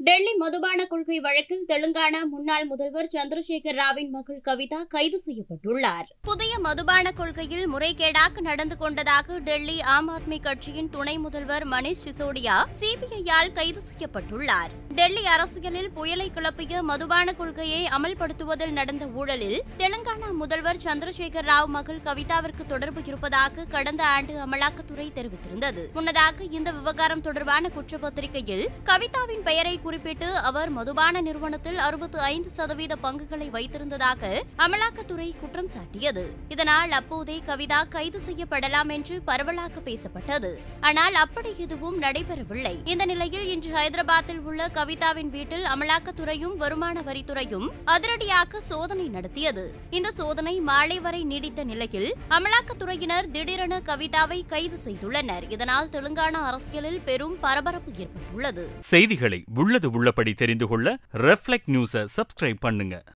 டெல்லி மதுபான கொள்கை வழக்கில் தெலுங்கானா முன்னாள் முதல்வர் சந்திரசேகர் ராவின் மகள் கவிதா கைது செய்யப்பட்டுள்ளார். புதிய மதுபான கொள்கையில் முறைகேடாக நடந்து கொண்டதாக டெல்லி ஆம் ஆத்மி கட்சியின் துணை முதல்வர் மணீஷ் சிசோடியா சிபிஐயால் கைது செய்யப்பட்டுள்ளார். டெல்லி அரசியலில் புயலை கிளப்பிய மதுபான கொள்கையை அமல்படுத்துவதில் நடந்த ஊழலில் தெலுங்கானா முதல்வர் சந்திரசேகர் ராவ் மகள் கவிதாவிற்கு தொடர்பு இருப்பதாக கடந்த ஆண்டு அமலாக்கத்துறை தெரிவித்திருந்தது. முன்னதாக இந்த விவகாரம் தொடர்பான குற்றப்பத்திரிகையில் கவிதாவின் பெயரை குறிப்பிட்டு அவர் மதுபான நிறுவனத்தில் 65% பங்குகளை வைத்திருந்ததாக அமலாக்கத்துறை குற்றம் சாட்டியது. இதனால் அப்போதே கவிதா கைது செய்யப்படலாம் என்று பரவலாக பேசப்பட்டது. ஆனால் அப்படி எதுவும் நடைபெறவில்லை. இந்த நிலையில் இன்று ஹைதராபாத்தில் உள்ள கவிதாவின் வீட்டில் அமலாக்கத்துறையும் வருமான வரித்துறையும் அதிரடியாக சோதனை நடத்தியது. இந்த சோதனை மாலை வரை நீடித்த நிலையில் அமலாக்கத்துறையினர் திடீரென கவிதாவை கைது செய்துள்ளனர். இதனால் தெலுங்கானா அரசியலில் பெரும் பரபரப்பு ஏற்பட்டுள்ளது. செய்திகளை உள்ளது உள்ளபடி தெரிந்து கொள்ள ரெஃப்ளெக்ட் நியூஸை சப்ஸ்கிரைப் பண்ணுங்க.